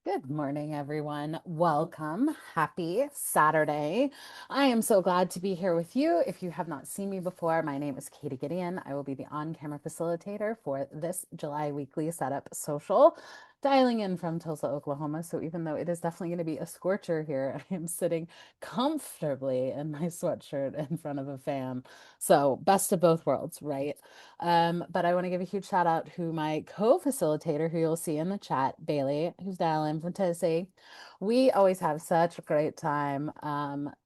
Good morning, everyone. Welcome. Happy Saturday. I am so glad to be here with you. If you have not seen me before, my name is Katie Gideon. I will be the on camera facilitator for this July weekly setup social, dialing in from Tulsa, Oklahoma. So, even though it is definitely going to be a scorcher here, I am sitting comfortably in my sweatshirt in front of a fan. So, best of both worlds, right? But I want to give a huge shout out to my co-facilitator, who you'll see in the chat, Bailey, who's dialing from Tennessee. We always have such a great time,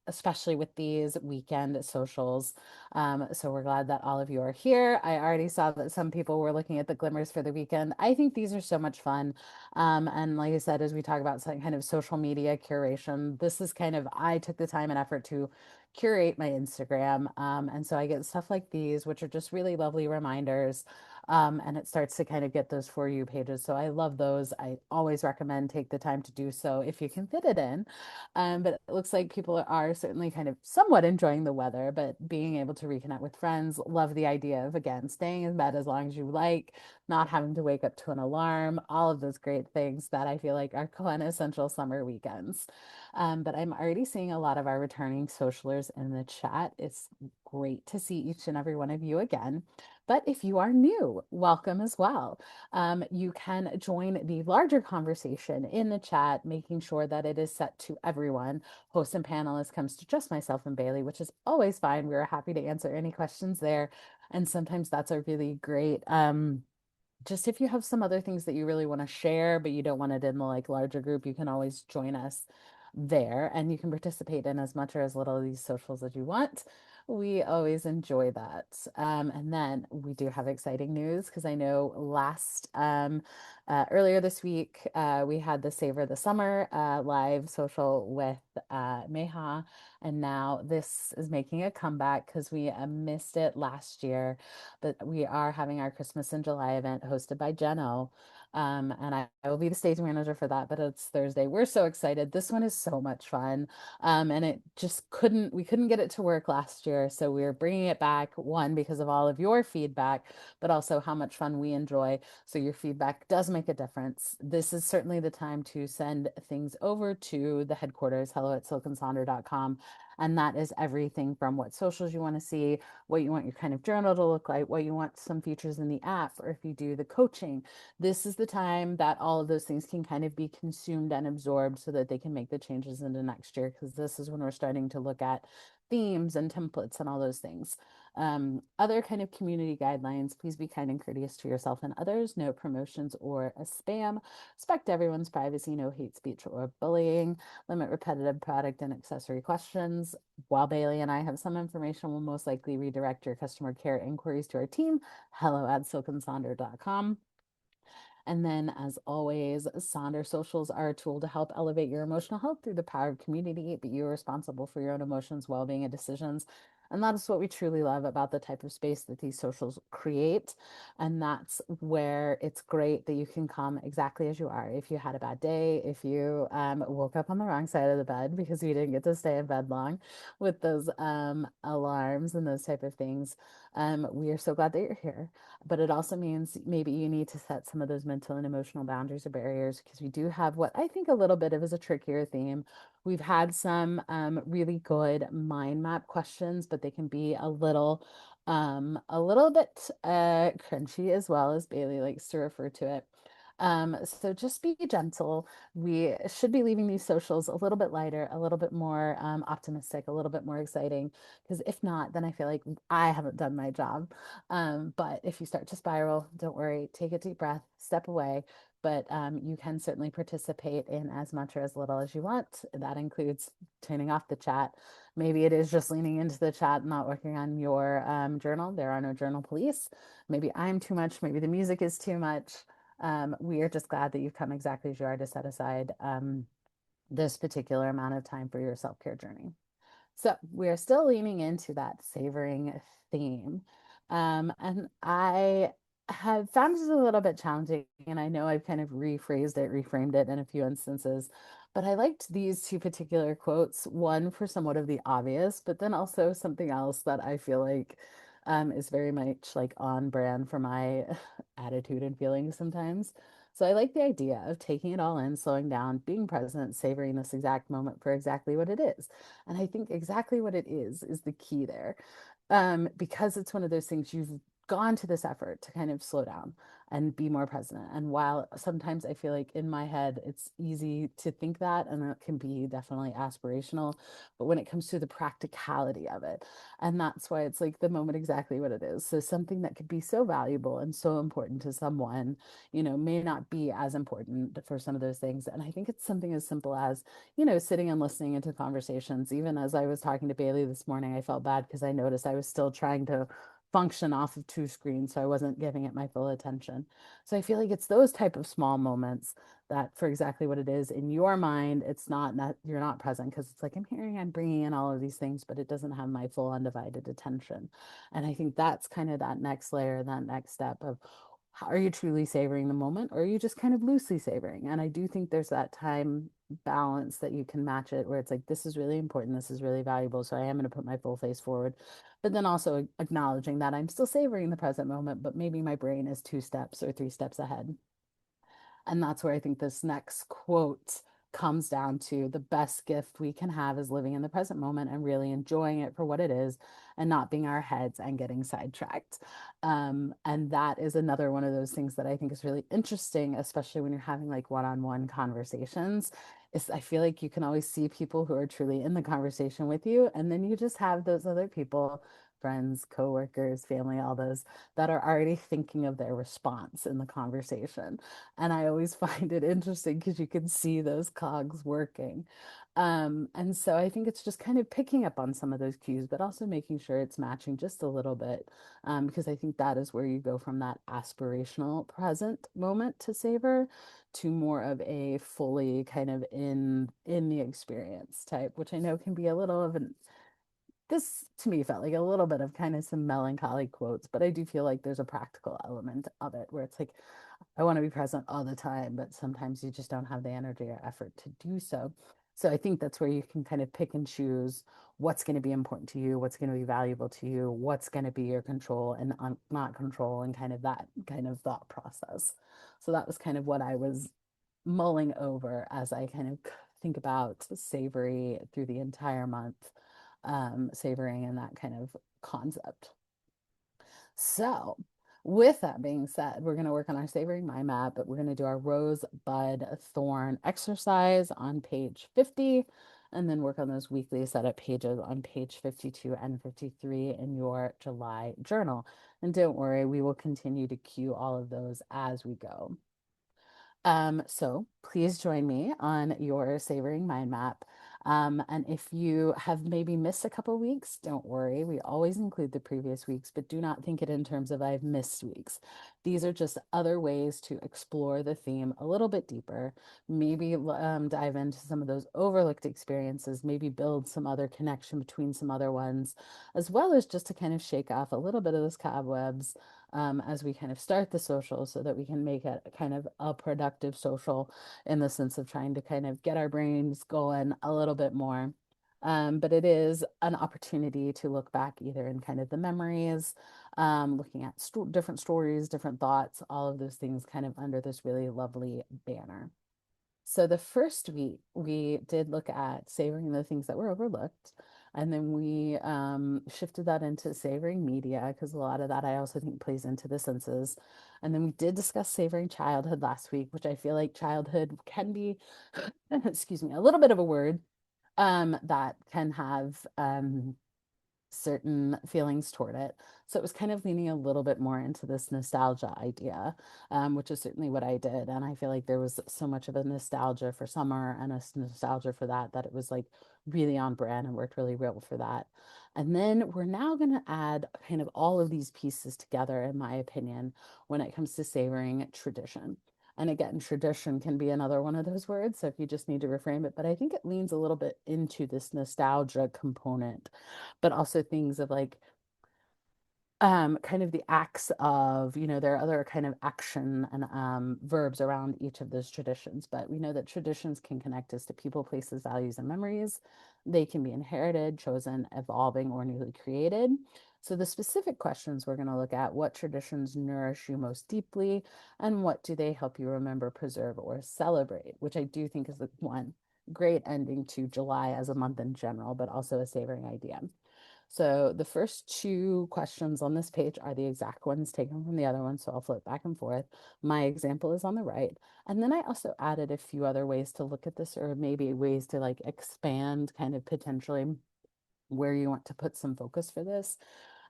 especially with these weekend socials. So we're glad that all of you are here. I already saw that some people were looking at the glimmers for the weekend. I think these are so much fun. And like I said, as we talk about some kind of social media curation, this is kind of, I took the time and effort to curate my Instagram. And so I get stuff like these, which are just really lovely reminders. And it starts to kind of get those For You pages. So I love those. I always recommend take the time to do so if you can fit it in. But it looks like people are certainly kind of somewhat enjoying the weather, but being able to reconnect with friends. Love the idea of, again, staying in bed as long as you like, not having to wake up to an alarm, all of those great things that I feel like are quintessential summer weekends. But I'm already seeing a lot of our returning socialers in the chat. It's great to see each and every one of you again. But if you are new, welcome as well. You can join the larger conversation in the chat, making sure that it is set to everyone. Host and panelist comes to just myself and Bailey, which is always fine. We're happy to answer any questions there. And sometimes that's a really great just if you have some other things that you really want to share, but you don't want it in the like larger group, you can always join us there and you can participate in as much or as little of these socials as you want. We always enjoy that. And then we do have exciting news because I know earlier this week, we had the Savor the Summer live social with Meha. And now this is making a comeback because we missed it last year, but we are having our Christmas in July event hosted by Jeno. And I will be the stage manager for that, but it's Thursday. We're so excited. This one is so much fun. And it just we couldn't get it to work last year. So we're bringing it back, one, because of all of your feedback, but also how much fun we enjoy. So your feedback does make a difference. This is certainly the time to send things over to the headquarters, hello@silkensonder.com. And that is everything from what socials you want to see, what you want your kind of journal to look like, what you want some features in the app, or if you do the coaching. This is the time that all of those things can kind of be consumed and absorbed so that they can make the changes into next year, because this is when we're starting to look at themes and templates and all those things. Other kind of community guidelines: please be kind and courteous to yourself and others. No promotions or a spam. Respect everyone's privacy. No hate speech or bullying. Limit repetitive product and accessory questions. While Bailey and I have some information, we'll most likely redirect your customer care inquiries to our team, hello@silkensonder.com. And then, as always, Sonder Socials are a tool to help elevate your emotional health through the power of community, but you're responsible for your own emotions, well being, and decisions. And that is what we truly love about the type of space that these socials create. And that's where it's great that you can come exactly as you are. If you had a bad day, if you woke up on the wrong side of the bed because you didn't get to stay in bed long with those alarms and those type of things, we are so glad that you're here. But it also means maybe you need to set some of those mental and emotional boundaries or barriers, because we do have what I think a little bit of is a trickier theme. We've had some really good mind map questions, but they can be a little bit crunchy, as well as Bailey likes to refer to it. So just be gentle. We should be leaving these socials a little bit lighter, a little bit more optimistic, a little bit more exciting, because if not, then I feel like I haven't done my job. But if you start to spiral, don't worry, take a deep breath, step away. But you can certainly participate in as much or as little as you want. That includes turning off the chat. Maybe it is just leaning into the chat, not working on your journal. There are no journal police. Maybe I'm too much. Maybe the music is too much. We are just glad that you've come exactly as you are to set aside this particular amount of time for your self-care journey. So we are still leaning into that savoring theme. And I have found it a little bit challenging, and I know I've kind of reframed it in a few instances, but I liked these two particular quotes, one for somewhat of the obvious, but then also something else that I feel like is very much like on brand for my attitude and feelings sometimes. So I like the idea of taking it all in, slowing down, being present, savoring this exact moment for exactly what it is. And I think exactly what it is the key there. Because it's one of those things you've gone to this effort to kind of slow down and be more present. And while sometimes I feel like in my head it's easy to think that, and it can be definitely aspirational, but when it comes to the practicality of it, and that's why it's like the moment exactly what it is. So something that could be so valuable and so important to someone, may not be as important for some of those things. And I think it's something as simple as, sitting and listening into conversations. Even as I was talking to Bailey this morning, I felt bad because I noticed I was still trying to function off of two screens, so I wasn't giving it my full attention. So I feel like it's those type of small moments that, for exactly what it is in your mind, it's not that you're not present, because it's like I'm bringing in all of these things, but it doesn't have my full undivided attention. And I think that's kind of that next layer, that next step of, are you truly savoring the moment, or are you just kind of loosely savoring? And I do think there's that time balance that you can match it, where it's like, this is really important, this is really valuable, so I am going to put my full face forward, but then also acknowledging that I'm still savoring the present moment, but maybe my brain is two steps or three steps ahead. And that's where I think this next quote comes down to: the best gift we can have is living in the present moment and really enjoying it for what it is, and not being our heads and getting sidetracked. And that is another one of those things that I think is really interesting, especially when you're having like one-on-one conversations. Is I feel like you can always see people who are truly in the conversation with you, and then you just have those other people, friends, coworkers, family, all those that are already thinking of their response in the conversation. And I always find it interesting because you can see those cogs working. And so I think it's just kind of picking up on some of those cues, but also making sure it's matching just a little bit, because I think that is where you go from that aspirational present moment to savor to more of a fully kind of in the experience type, which I know can be a little of an, this to me felt like a little bit of kind of some melancholy quotes, but I do feel like there's a practical element of it where it's like, I want to be present all the time, but sometimes you just don't have the energy or effort to do so. So I think that's where you can kind of pick and choose what's going to be important to you, what's going to be valuable to you, what's going to be your control and not control, and kind of that kind of thought process. So that was kind of what I was mulling over as I kind of think about savory through the entire month, savoring and that kind of concept. So, with that being said, we're going to work on our savoring mind map, but we're going to do our rose, bud, thorn exercise on page 50, and then work on those weekly setup pages on page 52 and 53 in your July journal. And don't worry, we will continue to cue all of those as we go. So please join me on your Savoring Mind Map. And if you have maybe missed a couple weeks, don't worry. We always include the previous weeks, but do not think it in terms of I've missed weeks. These are just other ways to explore the theme a little bit deeper, maybe dive into some of those overlooked experiences, maybe build some other connection between some other ones, as well as just to kind of shake off a little bit of those cobwebs, as we kind of start the social, so that we can make it kind of a productive social, in the sense of trying to kind of get our brains going a little bit more. But it is an opportunity to look back either in kind of the memories, looking at different stories, different thoughts, all of those things kind of under this really lovely banner. So the first week we did look at savoring the things that were overlooked. And then we shifted that into savoring media, because a lot of that I also think plays into the senses. And then we did discuss savoring childhood last week, which I feel like childhood can be, excuse me, a little bit of a word that can have certain feelings toward it. So it was kind of leaning a little bit more into this nostalgia idea, which is certainly what I did. And I feel like there was so much of a nostalgia for summer and a nostalgia for that, that it was like really on brand and worked really well for that. And then we're now going to add kind of all of these pieces together, in my opinion, when it comes to savoring tradition. And again, tradition can be another one of those words. So if you just need to reframe it, but I think it leans a little bit into this nostalgia component, but also things of like kind of the acts of, there are other kind of action and verbs around each of those traditions, but we know that traditions can connect us to people, places, values, and memories. They can be inherited, chosen, evolving, or newly created. So, the specific questions we're going to look at: what traditions nourish you most deeply, and what do they help you remember, preserve, or celebrate? Which I do think is the one great ending to July as a month in general, but also a savoring idea. So the first two questions on this page are the exact ones taken from the other one. So I'll flip back and forth. My example is on the right. And then I also added a few other ways to look at this, or maybe ways to like expand kind of potentially where you want to put some focus for this.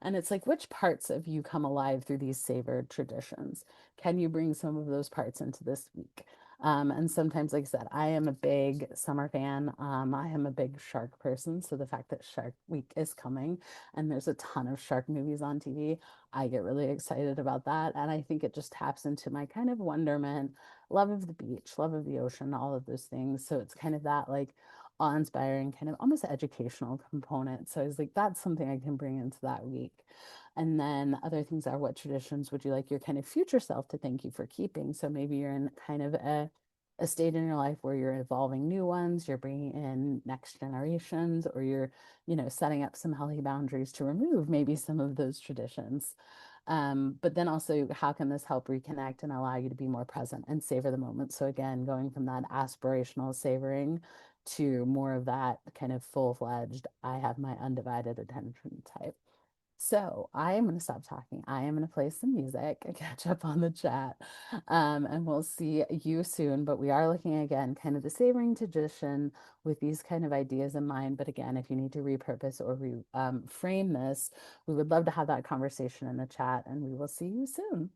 And it's like, which parts of you come alive through these savored traditions? Can you bring some of those parts into this week? And sometimes, like I said, I am a big summer fan. I am a big shark person. So the fact that Shark Week is coming and there's a ton of shark movies on TV, I get really excited about that. And I think it just taps into my kind of wonderment, love of the beach, love of the ocean, all of those things. So it's kind of that like awe-inspiring, kind of almost educational component. So I was like, that's something I can bring into that week. And then other things are, what traditions would you like your kind of future self to thank you for keeping? So maybe you're in kind of a state in your life where you're evolving new ones, you're bringing in next generations, or you're, setting up some healthy boundaries to remove maybe some of those traditions. But then also, how can this help reconnect and allow you to be more present and savor the moment? So again, going from that aspirational savoring to more of that kind of full-fledged, I have my undivided attention type. So I am going to stop talking. I am going to play some music and catch up on the chat. And we'll see you soon. But we are looking again, kind of the savoring tradition with these kind of ideas in mind. But again, if you need to repurpose or frame this, we would love to have that conversation in the chat, and we will see you soon.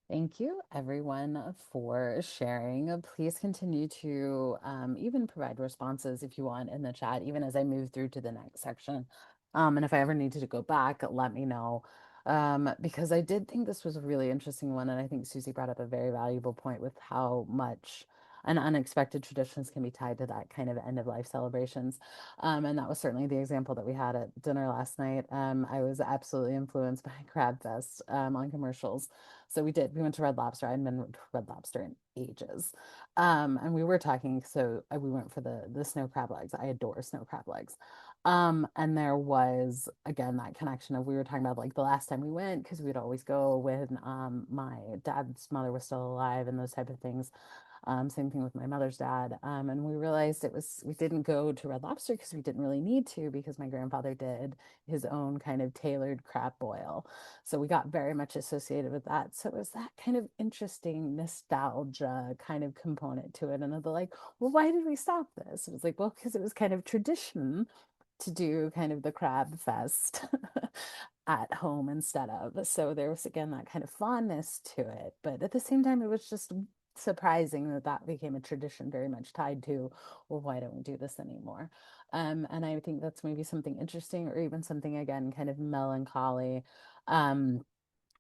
Thank you, everyone, for sharing. Please continue to even provide responses if you want in the chat, even as I move through to the next section. And if I ever needed to go back, let me know. Because I did think this was a really interesting one. And I think Susie brought up a very valuable point with how much and unexpected traditions can be tied to that kind of end of life celebrations. And that was certainly the example that we had at dinner last night. I was absolutely influenced by Crab Fest on commercials. So we went to Red Lobster. I hadn't been to Red Lobster in ages. And we were talking, so we went for the snow crab legs. I adore snow crab legs. And there was again that connection of we were talking about like the last time we went because we'd always go when my dad's mother was still alive and those type of things. Same thing with my mother's dad. And we realized we didn't go to Red Lobster because we didn't really need to because my grandfather did his own kind of tailored crab boil. So we got very much associated with that. So it was that kind of interesting nostalgia kind of component to it. And they're like, well, why did we stop this? It was like, well, because it was kind of tradition to do kind of the crab fest at home instead of. So there was again that kind of fondness to it. But at the same time, it was just surprising that that became a tradition very much tied to, well, why don't we do this anymore? And I think that's maybe something interesting or even something again kind of melancholy um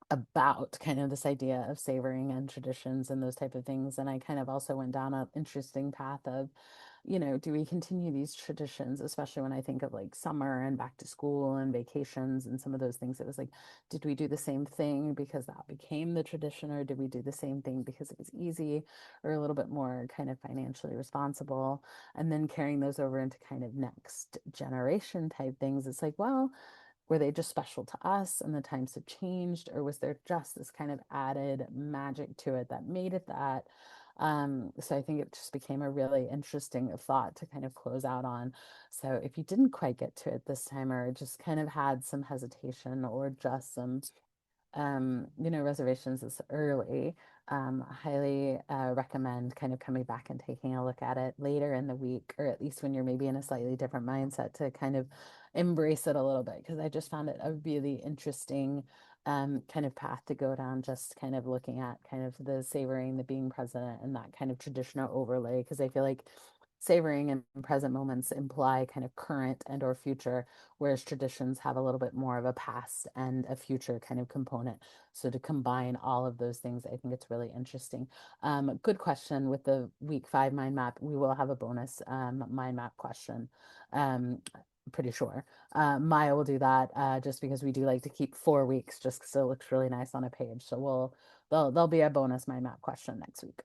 about kind of this idea of savoring and traditions and those type of things. And I kind of also went down an interesting path of, do we continue these traditions, especially when I think of like summer and back to school and vacations and some of those things. It was like, did we do the same thing because that became the tradition, or did we do the same thing because it was easy or a little bit more kind of financially responsible? And then carrying those over into kind of next generation type things. It's like, well, were they just special to us and the times have changed, or was there just this kind of added magic to it that made it that? So I think it just became a really interesting thought to kind of close out on. So if you didn't quite get to it this time, or just kind of had some hesitation or just some reservations this early, highly recommend kind of coming back and taking a look at it later in the week, or at least when you're maybe in a slightly different mindset to kind of embrace it a little bit. Because I just found it a really interesting kind of path to go down, just kind of looking at kind of the savoring, the being present, and that kind of traditional overlay. Because I feel like savoring and present moments imply kind of current and or future, whereas traditions have a little bit more of a past and a future kind of component. So to combine all of those things, I think it's really interesting. Good question with the week 5 mind map. We will have a bonus mind map question. Um, Pretty sure. Maya will do that just because we do like to keep 4 weeks just because it looks really nice on a page. So there'll be a bonus mind map question next week.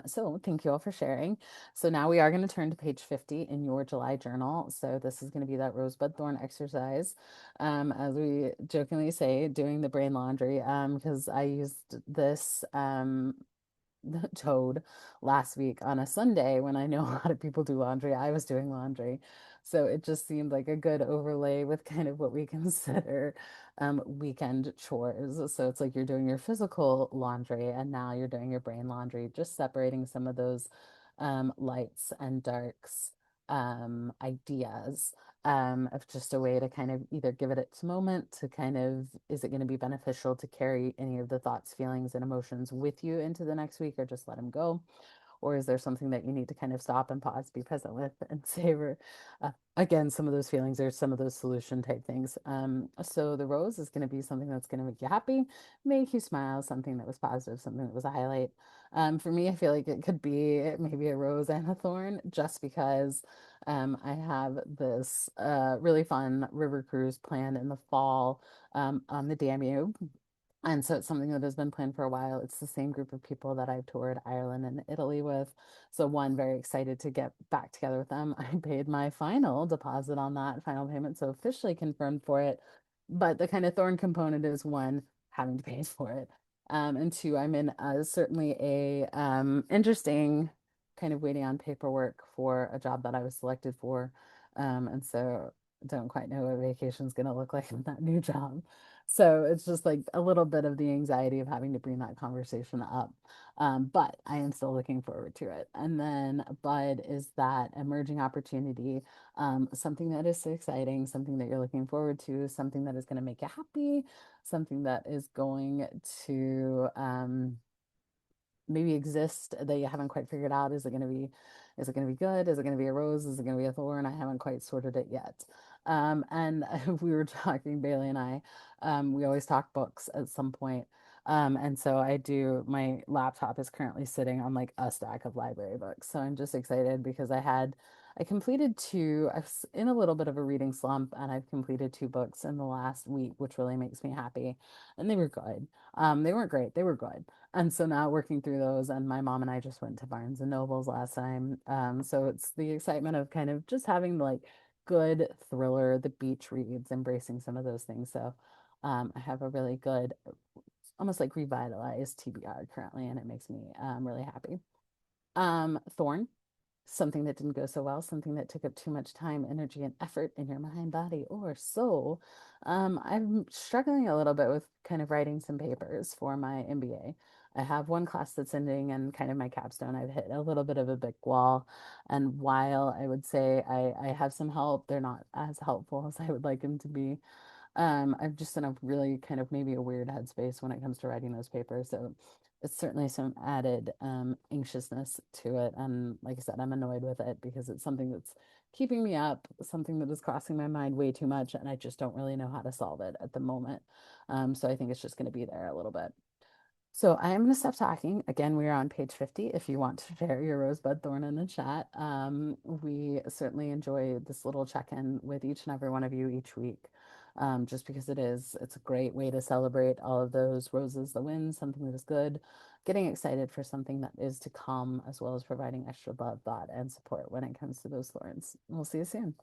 So thank you all for sharing. So now we are going to turn to page 50 in your July journal. So this is going to be that rosebud thorn exercise. As we jokingly say, doing the brain laundry, because I used this toad last week on a Sunday when I know a lot of people do laundry. I was doing laundry. So it just seemed like a good overlay with kind of what we consider weekend chores. So it's like you're doing your physical laundry and now you're doing your brain laundry, just separating some of those lights and darks ideas of just a way to kind of either give it its moment to kind of, is it going to be beneficial to carry any of the thoughts, feelings, and emotions with you into the next week or just let them go? Or is there something that you need to kind of stop and pause, be present with, and savor? Again, some of those feelings or some of those solution type things. So the rose is going to be something that's going to make you happy, make you smile, something that was positive, something that was a highlight. For me, I feel like it could be maybe a rose and a thorn, just because I have this really fun river cruise planned in the fall on the DMU. And so it's something that has been planned for a while. It's the same group of people that I've toured Ireland and Italy with. So one, very excited to get back together with them. I paid my final deposit on that final payment, so officially confirmed for it. But the kind of thorn component is one, having to pay for it. And two, I'm in certainly a interesting kind of waiting on paperwork for a job that I was selected for. And so don't quite know what vacation's going to look like in that new job. So it's just like a little bit of the anxiety of having to bring that conversation up. But I am still looking forward to it. And then Bud is that emerging opportunity, something that is so exciting, something that you're looking forward to, something that is going to make you happy, something that is going to maybe exist that you haven't quite figured out. Is it going to be good? Is it going to be a rose? Is it going to be a thorn? I haven't quite sorted it yet. And we were talking, Bailey and I, we always talk books at some point. And so my laptop is currently sitting on like a stack of library books. So I'm just excited because I completed I was in a little bit of a reading slump, and I've completed two books in the last week, which really makes me happy. And they were good. They weren't great, they were good. And so now working through those, and my mom and I just went to Barnes and Nobles last time. So it's the excitement of kind of just having like good thriller, the beach reads, embracing some of those things. So I have a really good, almost like revitalized TBR currently, and it makes me really happy. Thorn, something that didn't go so well, something that took up too much time, energy, and effort in your mind, body, or soul. I'm struggling a little bit with kind of writing some papers for my MBA. I have one class that's ending and kind of my capstone. I've hit a little bit of a big wall. And while I would say I have some help, they're not as helpful as I would like them to be. I'm just in a really kind of maybe a weird headspace when it comes to writing those papers. So it's certainly some added anxiousness to it. And like I said, I'm annoyed with it because it's something that's keeping me up, something that is crossing my mind way too much, and I just don't really know how to solve it at the moment. So I think it's just going to be there a little bit. So I am going to stop talking. Again, we are on page 50. If you want to share your rosebud thorn in the chat, we certainly enjoy this little check-in with each and every one of you each week, just because it's a great way to celebrate all of those roses, the wins, something that is good, getting excited for something that is to come, as well as providing extra love, thought, and support when it comes to those thorns. We'll see you soon.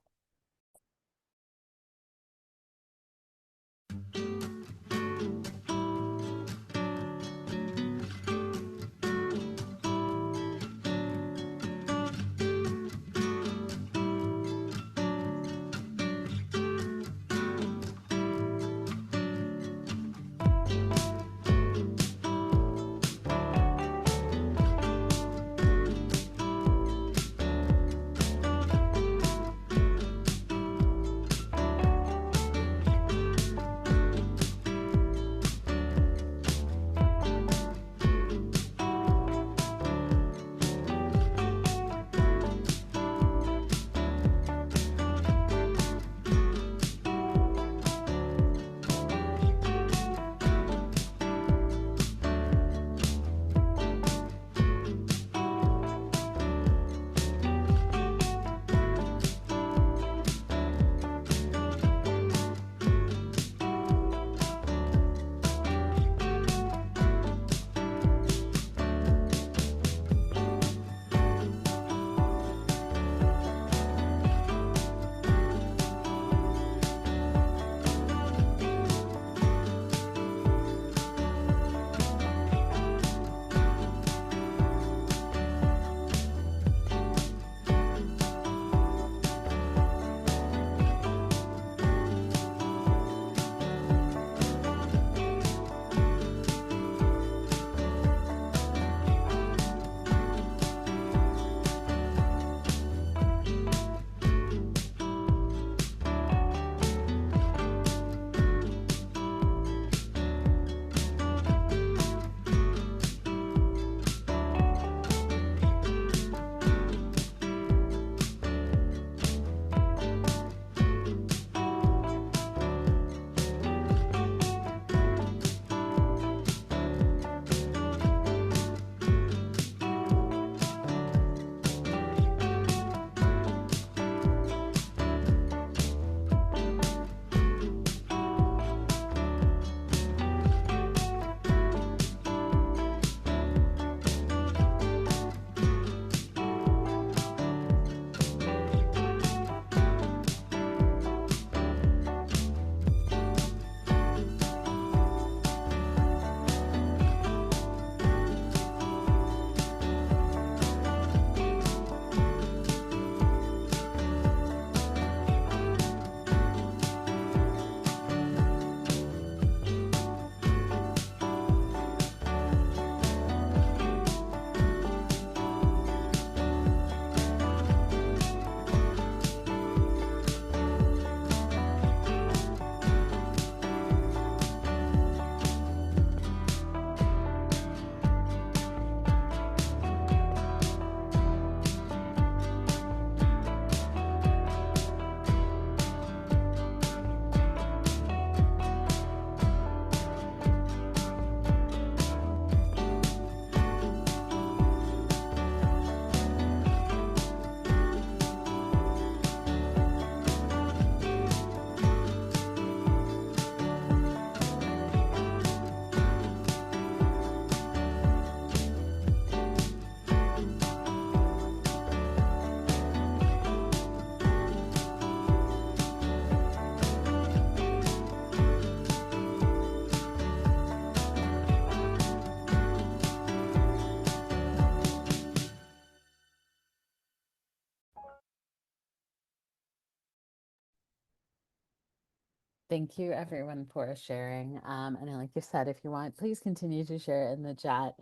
Thank you, everyone, for sharing. And like you said, if you want, please continue to share in the chat.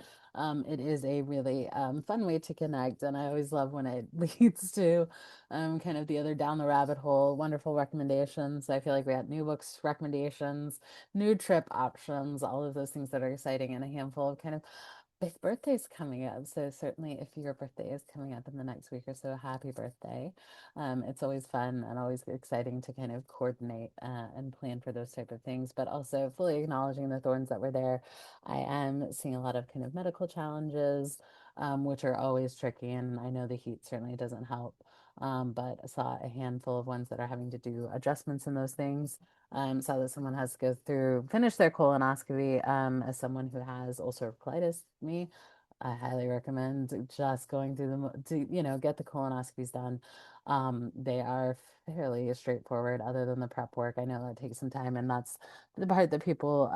It is a really fun way to connect, and I always love when it leads to kind of the other down the rabbit hole, wonderful recommendations. I feel like we got new books recommendations, new trip options, all of those things that are exciting, and a handful of kind of with birthdays coming up. So certainly if your birthday is coming up in the next week or so, happy birthday. It's always fun and always exciting to kind of coordinate and plan for those type of things, but also fully acknowledging the thorns that were there. I am seeing a lot of kind of medical challenges, which are always tricky, and I know the heat certainly doesn't help. But I saw a handful of ones that are having to do adjustments in those things. Saw that someone has to go through, finish their colonoscopy. As someone who has ulcerative colitis, me, I highly recommend just going through to, get the colonoscopies done. They are fairly straightforward, other than the prep work. I know that takes some time, and that's the part that people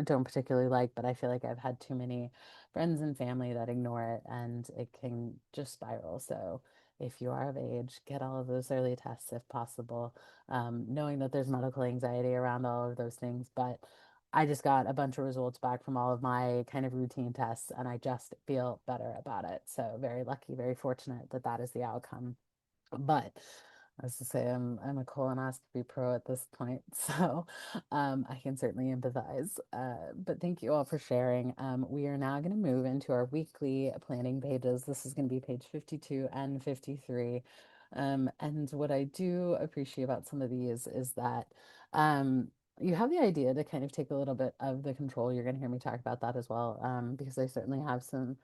don't particularly like, but I feel like I've had too many friends and family that ignore it, and it can just spiral. So if you are of age, get all of those early tests if possible, knowing that there's medical anxiety around all of those things. But I just got a bunch of results back from all of my kind of routine tests, and I just feel better about it. So, very lucky, very fortunate that that is the outcome. But as to say, I'm a colonoscopy pro at this point, so I can certainly empathize. But thank you all for sharing. We are now going to move into our weekly planning pages. This is going to be page 52 and 53. And what I do appreciate about some of these is that um, you have the idea to kind of take a little bit of the control. You're going to hear me talk about that as well, because I certainly have some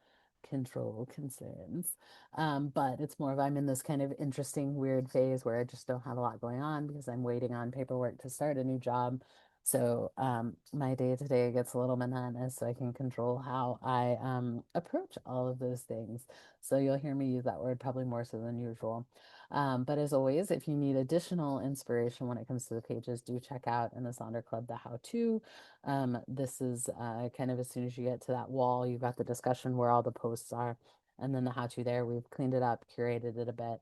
control concerns. But it's more of I'm in this kind of interesting, weird phase where I just don't have a lot going on because I'm waiting on paperwork to start a new job. So my day to day gets a little monotonous, so I can control how I approach all of those things. So you'll hear me use that word probably more so than usual. But as always, if you need additional inspiration when it comes to the pages, do check out in the Sonder Club the how to. This is kind of as soon as you get to that wall, you've got the discussion where all the posts are, and then the how to there. We've cleaned it up, curated it a bit.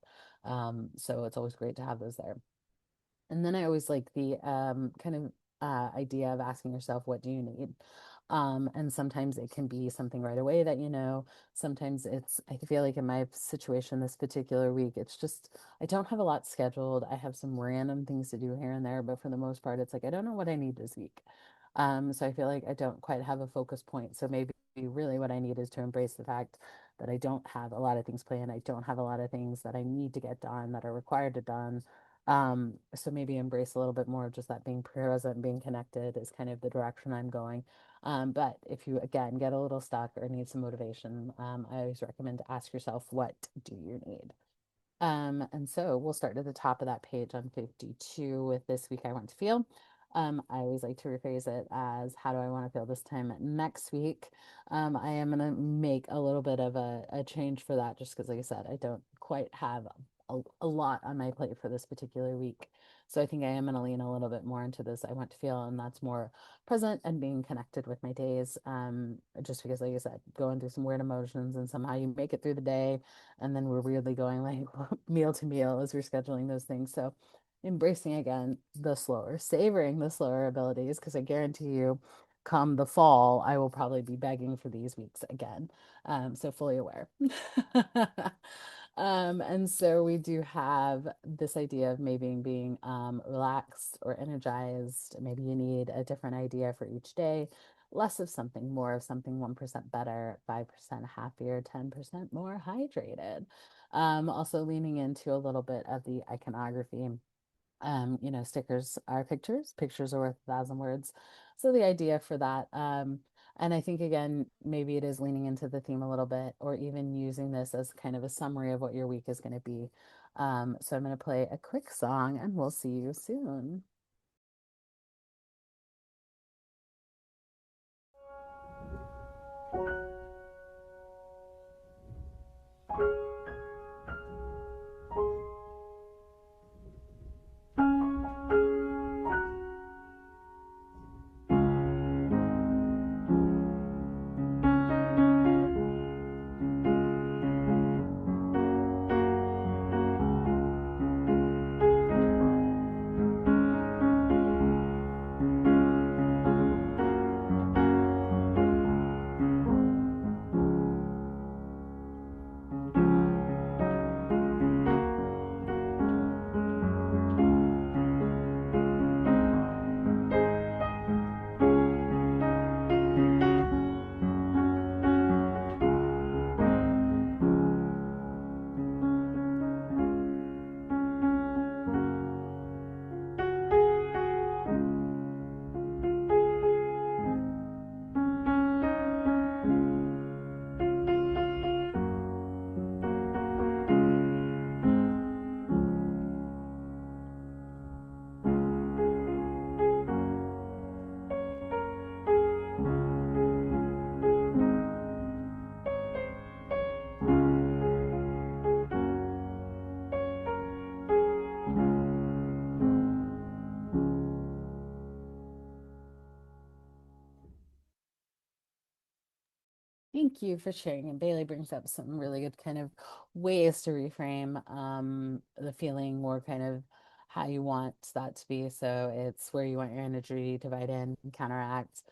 So it's always great to have those there. And then I always like the kind of idea of asking yourself, what do you need? And sometimes it can be something right away that you know. Sometimes I feel like in my situation this particular week, it's just, I don't have a lot scheduled. I have some random things to do here and there, but for the most part, it's like, I don't know what I need this week. So I feel like I don't quite have a focus point. So maybe really what I need is to embrace the fact that I don't have a lot of things planned. I don't have a lot of things that I need to get done that are required to done. So maybe embrace a little bit more of just that being present, being connected is kind of the direction I'm going. But if you again get a little stuck or need some motivation, I always recommend to ask yourself, what do you need? And so we'll start at the top of that page on 52 with this week I want to feel. I always like to rephrase it as how do I want to feel this time next week? I am going to make a little bit of a change for that just because, like I said, I don't quite have a lot on my plate for this particular week. So I think I am going to lean a little bit more into this I want to feel, and that's more present and being connected with my days. Just because, like I said, going through some weird emotions and somehow you make it through the day, and then we're weirdly going like meal to meal as we're scheduling those things. So embracing again the slower, savoring the slower abilities, because I guarantee you, come the fall, I will probably be begging for these weeks again. So fully aware. And so we do have this idea of maybe being relaxed or energized. Maybe you need a different idea for each day, less of something, more of something, 1% better, 5% happier, 10% more hydrated. Also leaning into a little bit of the iconography. Stickers are pictures, pictures are worth 1,000 words. So the idea for that, and I think again, maybe it is leaning into the theme a little bit, or even using this as kind of a summary of what your week is going to be. So I'm going to play a quick song and we'll see you soon. Thank you for sharing. And Bailey brings up some really good kind of ways to reframe the feeling more kind of how you want that to be. So it's where you want your energy to divide in and counteract,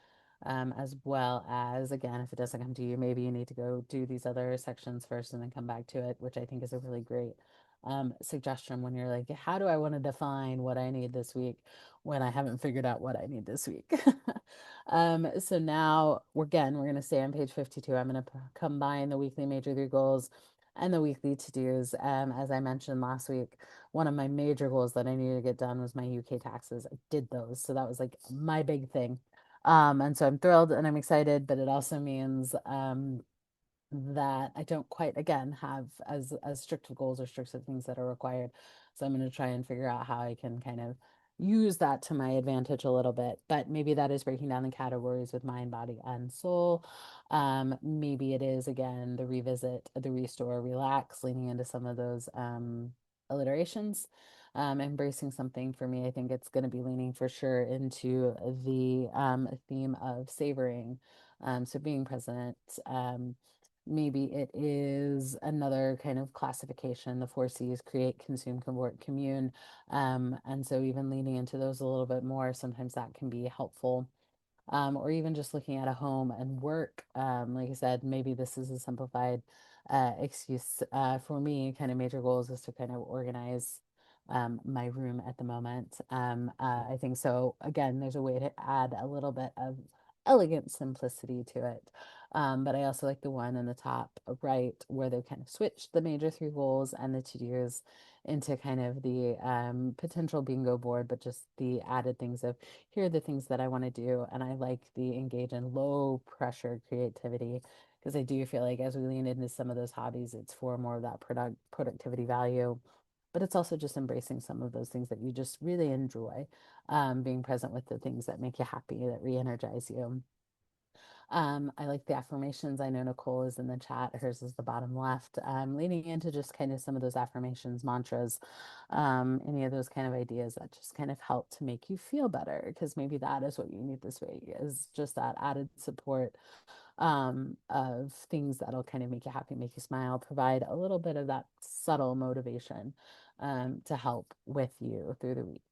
as well as, again, if it doesn't come to you, maybe you need to go do these other sections first and then come back to it, which I think is a really great suggestion when you're like, how do I want to define what I need this week when I haven't figured out what I need this week? So now we're going to stay on page 52. I'm going to combine the weekly major three goals and the weekly to-dos. As I mentioned last week, one of my major goals that I needed to get done was my UK taxes. I did those. So that was like my big thing. And so I'm thrilled and I'm excited, but it also means that I don't quite, again, have as strict of goals or strict of things that are required. So I'm going to try and figure out how I can kind of use that to my advantage a little bit. But maybe that is breaking down the categories with mind, body, and soul. Maybe it is, again, the revisit, the restore, relax, leaning into some of those alliterations. Embracing something for me, I think it's going to be leaning for sure into the theme of savoring. So being present. Maybe it is another kind of classification, the four C's: create, consume, convert, commune. And so even leaning into those a little bit more, sometimes that can be helpful. Or even just looking at a home and work. Like I said, maybe this is a simplified excuse for me. Kind of major goals is to kind of organize my room at the moment. I think so. Again, there's a way to add a little bit of elegant simplicity to it. But I also like the one in the top right where they kind of switched the major three goals and the to-dos into kind of the potential bingo board, but just the added things of here are the things that I want to do. And I like the engage in low pressure creativity because I do feel like as we lean into some of those hobbies, it's for more of that productivity value. But it's also just embracing some of those things that you just really enjoy, being present with the things that make you happy, that re energize you. I like the affirmations. I know Nicole is in the chat. Hers is the bottom left. Leaning into just kind of some of those affirmations, mantras, any of those kind of ideas that just kind of help to make you feel better. Because maybe that is what you need this week is just that added support of things that'll kind of make you happy, make you smile, provide a little bit of that subtle motivation to help with you through the week.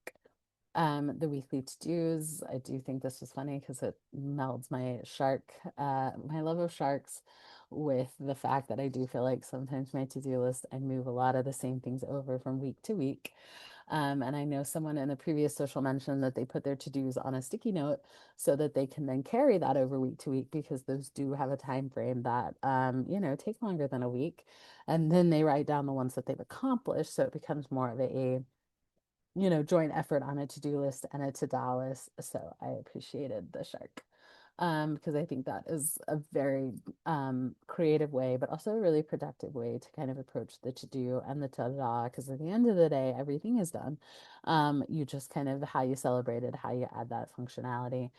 The weekly to-dos, I do think this was funny because it melds my love of sharks with the fact that I do feel like sometimes my to-do list, I move a lot of the same things over from week to week. And I know someone in a previous social mentioned that they put their to-dos on a sticky note so that they can then carry that over week to week because those do have a time frame that, take longer than a week. And then they write down the ones that they've accomplished. So it becomes more of a joint effort on a to-do list and a to-do list. So I appreciated the shark because I think that is a very creative way, but also a really productive way to kind of approach the to-do and the ta-da. Because at the end of the day, everything is done. You just kind of how you celebrate it, how you add that functionality.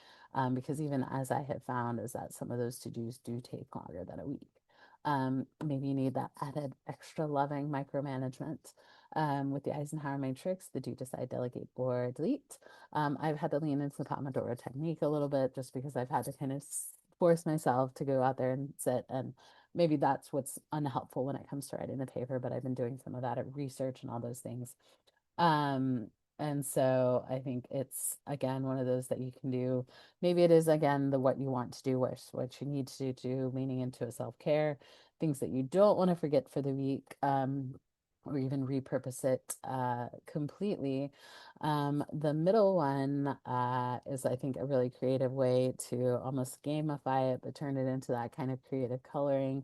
Because even as I have found, is that some of those to-dos do take longer than a week. Maybe you need that added extra loving micromanagement with the Eisenhower matrix, the do, decide, delegate, or delete. I've had to lean into the Pomodoro technique a little bit just because I've had to kind of force myself to go out there and sit. And maybe that's what's unhelpful when it comes to writing the paper, but I've been doing some of that at research and all those things. Um, and so I think it's again one of those that you can do. Maybe it is again the what you want to do, what you need to do, leaning into a self-care, things that you don't want to forget for the week, or even repurpose it completely. The middle one is, I think, a really creative way to almost gamify it, but turn it into that kind of creative coloring.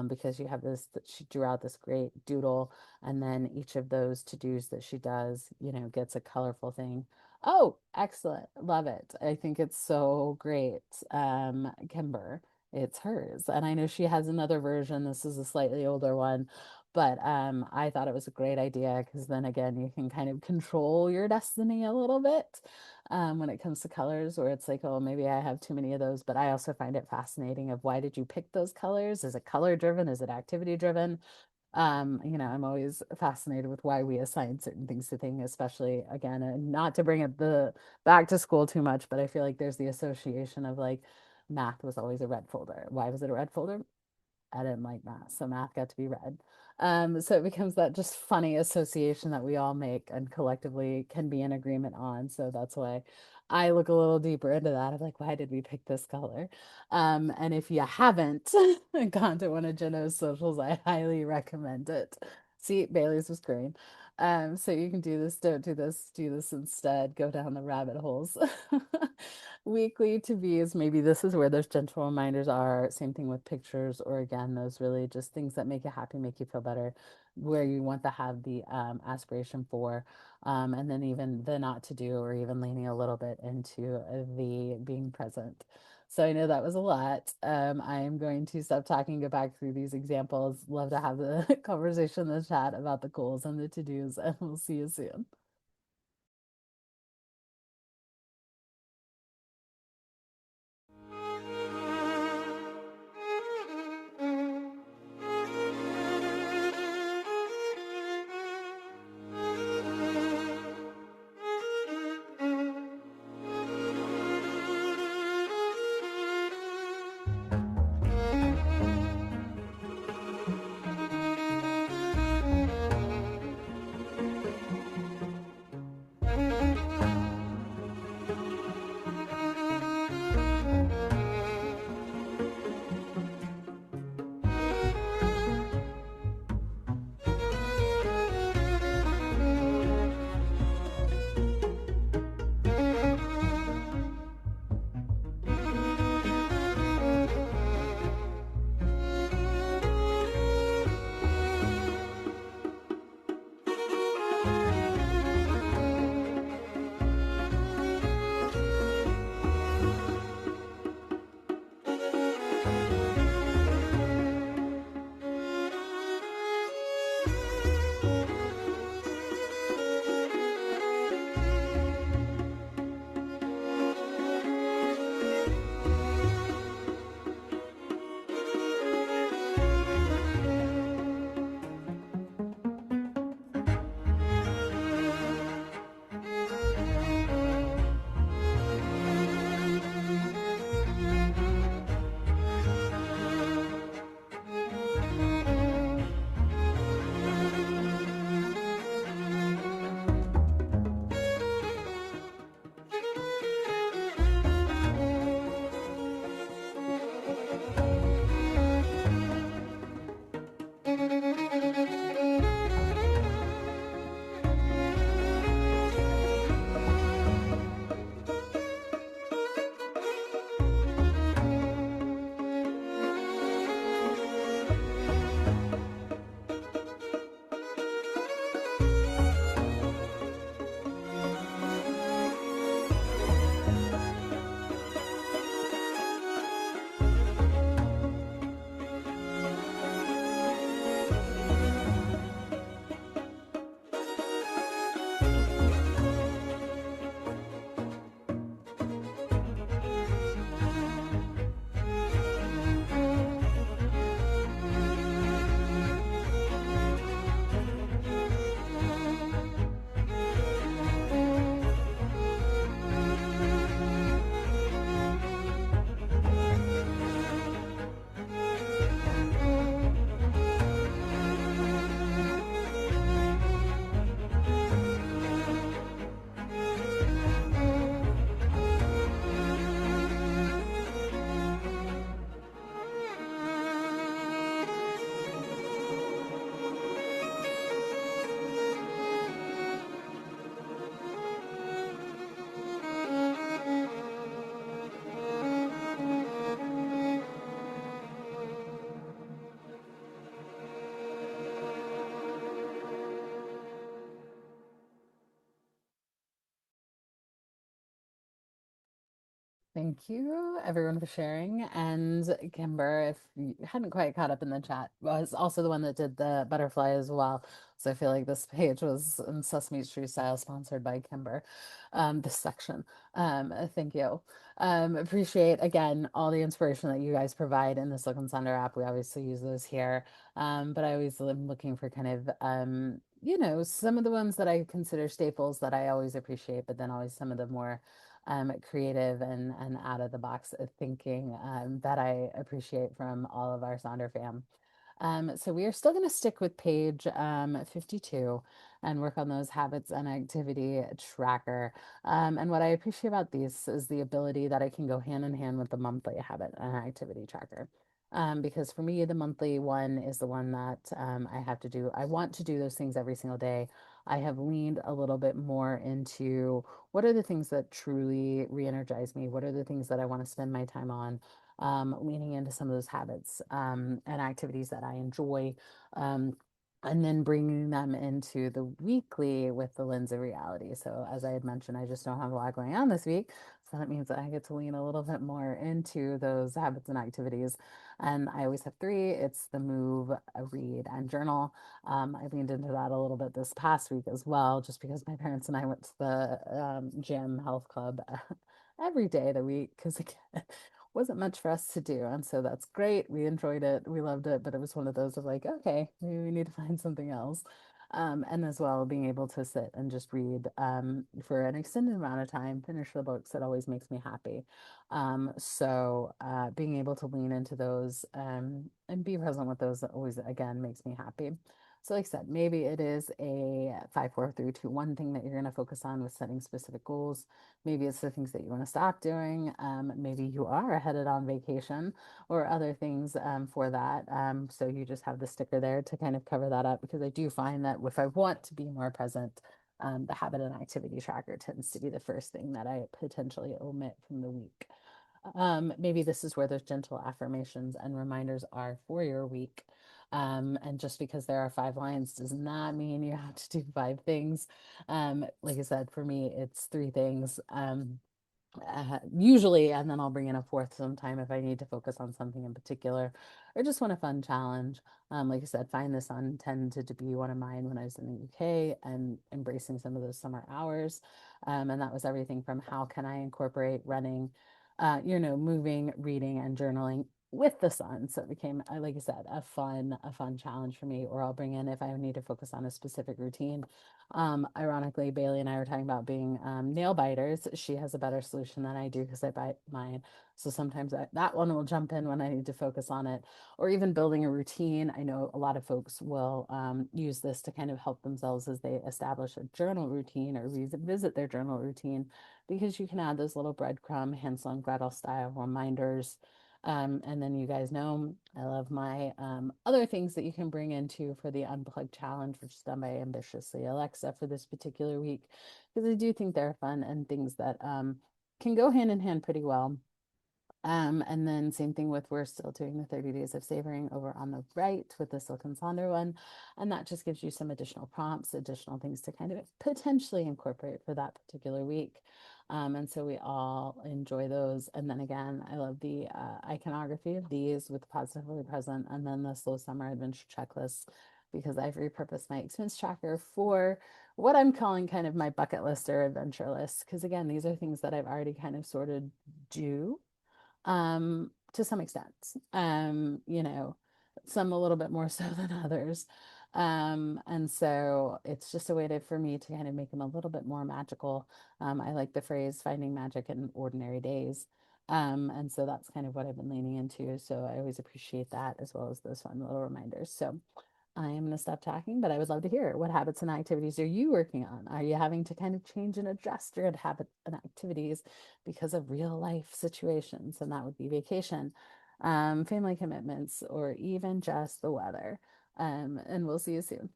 Because you have this, she drew out this great doodle, and then each of those to-dos that she does, gets a colorful thing. Oh, excellent. Love it. I think it's so great. Kimber, it's hers. And I know she has another version. This is a slightly older one, but I thought it was a great idea because then again, you can kind of control your destiny a little bit when it comes to colors, where it's like, oh, maybe I have too many of those. But I also find it fascinating of why did you pick those colors? Is it color driven? Is it activity driven? I'm always fascinated with why we assign certain things to things, especially again, and not to bring it the back to school too much, but I feel like there's the association of like math was always a red folder. Why was it a red folder? I didn't like math, so math got to be red. So it becomes that just funny association that we all make and collectively can be in agreement on. So that's why I look a little deeper into that. I'm like, why did we pick this color? And if you haven't gone to one of Jenna's socials, I highly recommend it. See, Bailey's was green. So you can do this, don't do this instead, go down the rabbit holes. Weekly to be's, maybe this is where those gentle reminders are. Same thing with pictures, or again, those really just things that make you happy, make you feel better, where you want to have the aspiration for. And then even the not to do, or even leaning a little bit into the being present. So I know that was a lot. I am going to stop talking, go back through these examples. Love to have the conversation in the chat about the goals and the to-dos, and we'll see you soon. Thank you, everyone, for sharing. And Kimber, if you hadn't quite caught up in the chat, was also the one that did the butterfly as well. So I feel like this page was in Sesame Street style, sponsored by Kimber, this section. Thank you. Appreciate, again, all the inspiration that you guys provide in the Silk and Sonder app. We obviously use those here. But I always am looking for kind of, some of the ones that I consider staples that I always appreciate, but then always some of the more creative and out of the box thinking that I appreciate from all of our Sonder fam. So we are still going to stick with page 52 and work on those habits and activity tracker. And what I appreciate about these is the ability that I can go hand in hand with the monthly habit and activity tracker. Because for me, the monthly one is the one that I have to do. I want to do those things every single day. I have leaned a little bit more into what are the things that truly re energize me? What are the things that I want to spend my time on? Leaning into some of those habits and activities that I enjoy. Um, and then bringing them into the weekly with the lens of reality. So, as I had mentioned, I just don't have a lot going on this week. So, that means that I get to lean a little bit more into those habits and activities. And I always have three it's the move, read, and journal. I leaned into that a little bit this past week as well, just because my parents and I went to the gym health club every day of the week because, again, wasn't much for us to do. And so that's great. We enjoyed it. We loved it. But it was one of those of like, okay, maybe we need to find something else. And as well, being able to sit and just read for an extended amount of time, finish the books, it always makes me happy. So being able to lean into those and be present with those always, again, makes me happy. So, like I said, maybe it is a 5, 4, 3, 2, 1 thing that you're going to focus on with setting specific goals. Maybe it's the things that you want to stop doing. Maybe you are headed on vacation or other things for that. So you just have the sticker there to kind of cover that up because I do find that if I want to be more present, the habit and activity tracker tends to be the first thing that I potentially omit from the week. Maybe this is where those gentle affirmations and reminders are for your week. And just because there are 5 lines does not mean you have to do 5 things. Like I said, for me, it's 3 things. Usually, and then I'll bring in a fourth sometime if I need to focus on something in particular or just want a fun challenge. Like I said, Find the Sun tended to be one of mine when I was in the UK and embracing some of those summer hours. And that was everything from how can I incorporate running, moving, reading, and journaling with the sun. So it became, like I said, a fun challenge for me. Or I'll bring in if I need to focus on a specific routine. Ironically, Bailey and I were talking about being nail biters. She has a better solution than I do because I bite mine. So sometimes that one will jump in when I need to focus on it, or even building a routine. I know a lot of folks will use this to kind of help themselves as they establish a journal routine or revisit their journal routine because you can add those little breadcrumb Hansel and Gretel style reminders. And then you guys know I love my other things that you can bring into for the Unplugged Challenge, which is done by Ambitiously Alexa for this particular week, because I do think they're fun and things that can go hand in hand pretty well. And then same thing with we're still doing the 30 days of savoring over on the right with the Silk and Sonder one. And that just gives you some additional prompts, additional things to kind of potentially incorporate for that particular week. And so we all enjoy those. And then again, I love the iconography of these with positively present and then the slow summer adventure checklist because I've repurposed my expense tracker for what I'm calling kind of my bucket list or adventure list. Because again, these are things that I've already kind of sorted do to some extent. Some a little bit more so than others. And so it's just a way for me to kind of make them a little bit more magical. I like the phrase finding magic in ordinary days. And so that's kind of what I've been leaning into. So I always appreciate that as well as those fun little reminders. So I am going to stop talking, but I would love to hear what habits and activities are you working on? Are you having to kind of change and adjust your habits and activities because of real life situations? And that would be vacation, family commitments, or even just the weather. And we'll see you soon.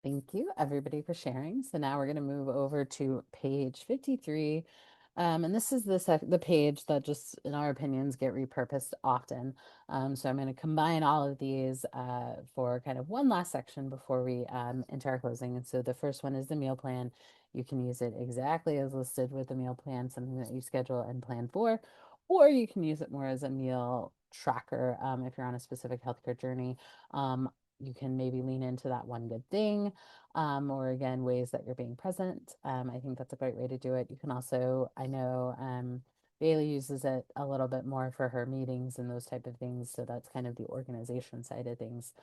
Thank you, everybody, for sharing. So now we're going to move over to page 53. And this is the page that just, in our opinions, get repurposed often. So I'm going to combine all of these for kind of one last section before we enter our closing. And so the first one is the meal plan. You can use it exactly as listed with the meal plan, something that you schedule and plan for, or you can use it more as a meal tracker if you're on a specific healthcare journey. You can maybe lean into that one good thing, or again, ways that you're being present. I think that's a great way to do it. You can also, I know, Bailey uses it a little bit more for her meetings and those type of things. So that's kind of the organization side of things.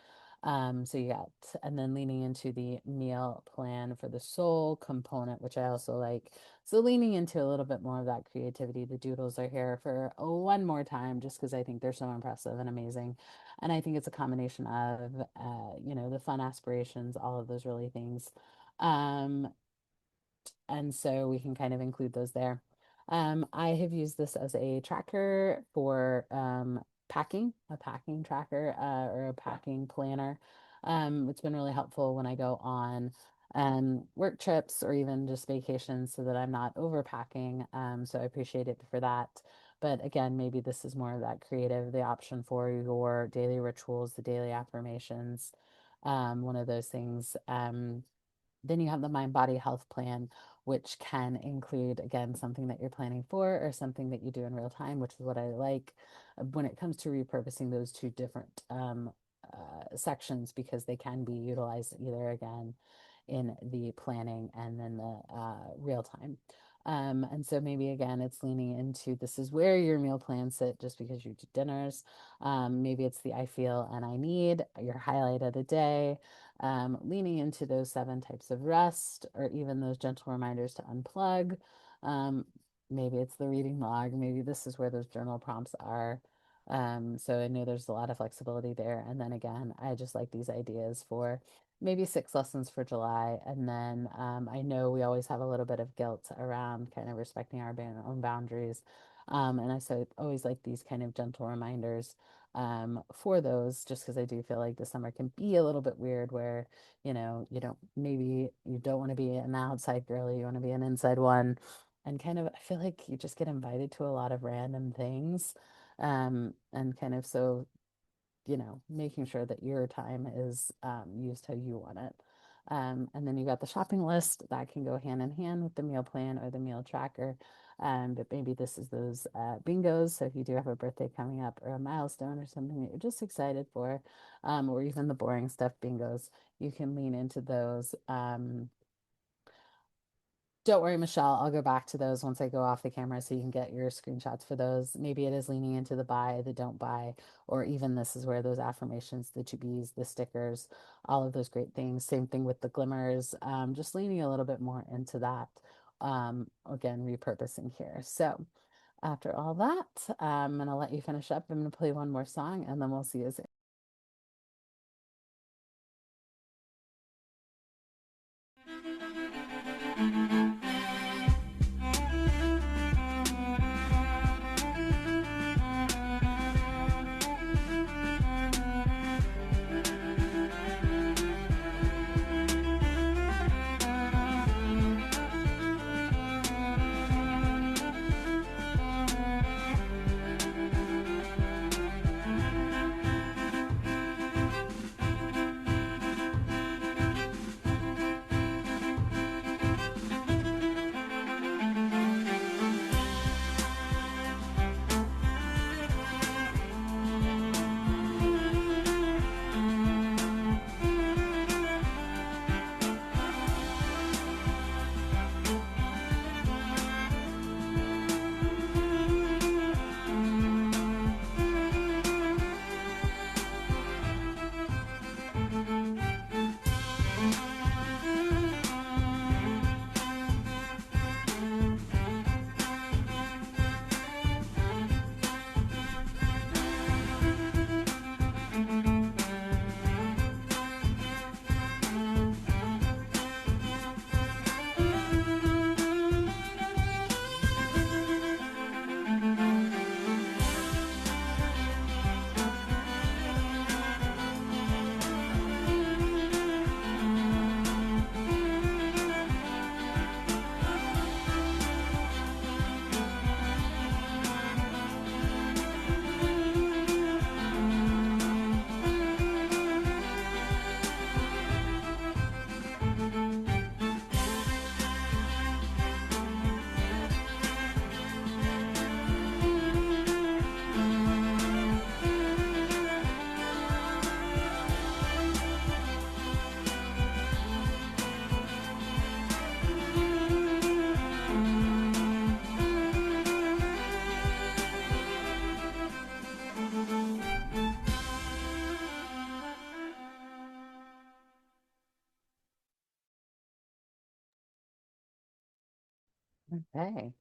So you got, and then leaning into the meal plan for the soul component, which I also like. So leaning into a little bit more of that creativity. The doodles are here for one more time, just because I think they're so impressive and amazing. And I think it's a combination of, the fun aspirations, all of those really things. Um, and so we can kind of include those there. I have used this as a tracker for packing, a packing tracker or a packing planner. It's been really helpful when I go on work trips or even just vacations so that I'm not overpacking. So I appreciate it for that. But again, maybe this is more of that creative, the option for your daily rituals, the daily affirmations, one of those things. Then you have the mind body health plan, which can include, again, something that you're planning for or something that you do in real time, which is what I like when it comes to repurposing those two different sections, because they can be utilized either again in the planning and then the real time. And so maybe again, it's leaning into this is where your meal plans sit just because you do dinners. Maybe it's the I feel and I need, your highlight of the day, leaning into those 7 types of rest, or even those gentle reminders to unplug. Um, Maybe it's the reading log. Maybe this is where those journal prompts are. So I know there's a lot of flexibility there. And then again, I just like these ideas for maybe 6 lessons for July. And then I know we always have a little bit of guilt around kind of respecting our own boundaries. And I so always like these kind of gentle reminders for those, just because I do feel like the summer can be a little bit weird where, you don't want to be an outside girly, you want to be an inside one. And kind of, I feel like you just get invited to a lot of random things. And kind of so making sure that your time is used how you want it. And then you got the shopping list that can go hand in hand with the meal plan or the meal tracker. But maybe this is those bingos. So if you do have a birthday coming up or a milestone or something that you're just excited for, or even the boring stuff bingos, you can lean into those. Don't worry, Michelle. I'll go back to those once I go off the camera so you can get your screenshots for those. Maybe it is leaning into the buy, the don't buy, or even this is where those affirmations, the to be's, the stickers, all of those great things. Same thing with the glimmers, just leaning a little bit more into that. Again, repurposing here. So after all that, I'm going to let you finish up. I'm going to play one more song and then we'll see you soon. Okay.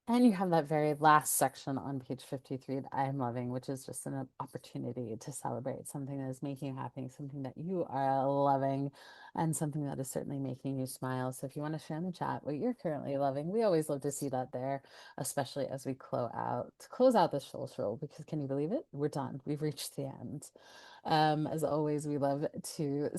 And you have that very last section on page 53 that I'm loving, which is just an opportunity to celebrate something that is making you happy, something that you are loving, and something that is certainly making you smile. So if you want to share in the chat what you're currently loving, we always love to see that there, especially as we close out this social, because can you believe it? We're done. We've reached the end. As always, we love to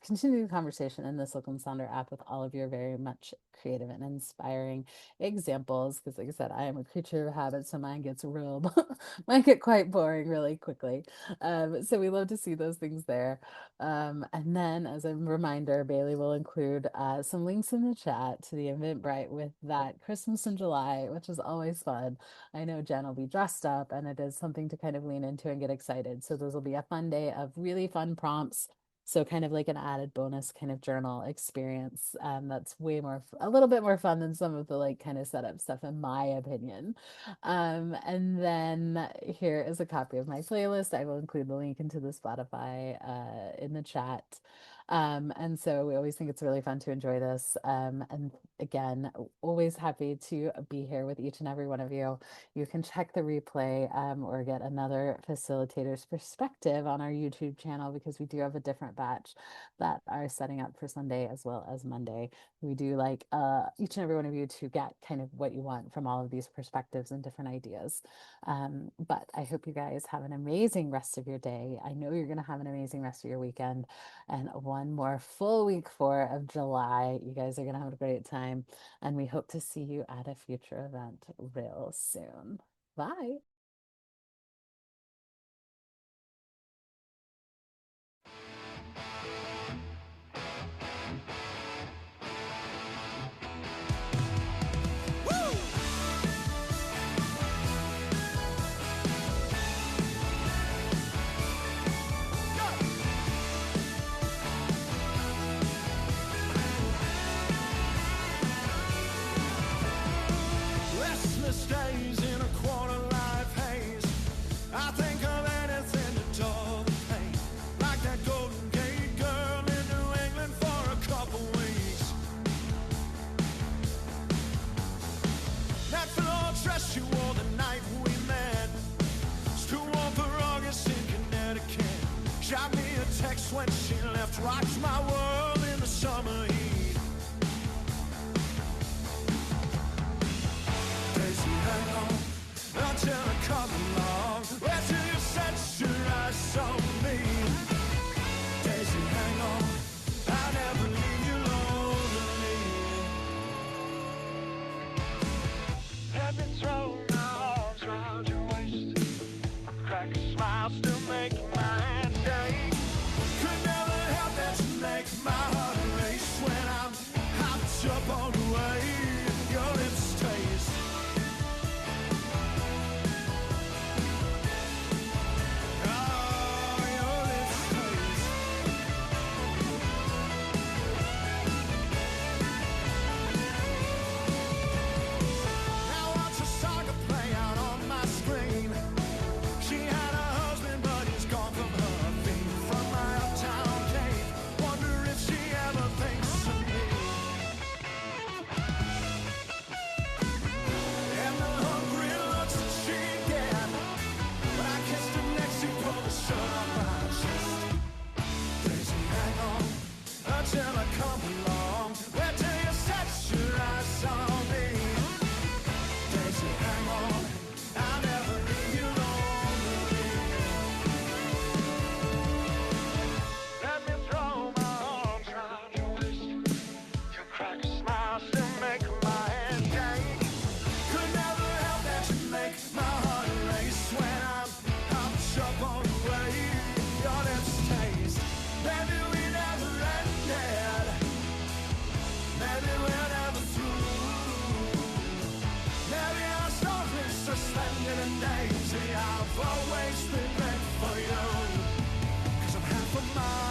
continue the conversation in the Silk and Sonder app with all of your very much creative and inspiring examples. Because, like I said, I am a creature of habit, so mine gets real, mine get quite boring really quickly. So we love to see those things there. And then, as a reminder, Bailey will include some links in the chat to the Eventbrite with that Christmas in July, which is always fun. I know Jen will be dressed up, and it is something to kind of lean into and get excited. So those will be a fun day of really fun prompts. So kind of like an added bonus kind of journal experience. That's way more, a little bit more fun than some of the like kind of setup stuff, in my opinion. And then here is a copy of my playlist. I will include the link into the Spotify in the chat. And so we always think it's really fun to enjoy this. And again, always happy to be here with each and every one of you. You can check the replay or get another facilitator's perspective on our YouTube channel, because we do have a different batch that are setting up for Sunday as well as Monday. We do like each and every one of you to get kind of what you want from all of these perspectives and different ideas. But I hope you guys have an amazing rest of your day. I know you're going to have an amazing rest of your weekend, and one more full week 4 of July. You guys are going to have a great time, and we hope to see you at a future event real soon. Bye. Restless days in a quarter life haze. I think of anything to dull the pain. Like that Golden Gate girl in New England for a couple weeks. That floor dress you wore the night we met. Still warm for August in Connecticut. Shot me a text when she left. Rocked my world in the summer heat. Hang on until I come along. Where till you set your eyes on me. Daisy, hang on, I'll never leave you lonely. Let me throw my arms around your waist. Crack a smile, still make my hand ache. Could never help that you make my heart race. When I'm hopped up on the way, your lips taste. Till I come along, where do you set your eyes on me? Daisy, hang on, I'll never leave you lonely. Let me throw my arms around your waist. You crack a smile, still make my head ache. Could never help that you make my heart race. When I'm hopped up on the way, your lips taste. Baby, we never ended. Maybe we're never through. Maybe our story's suspended in daisy. I've always been meant for you. 'Cause I'm half a mile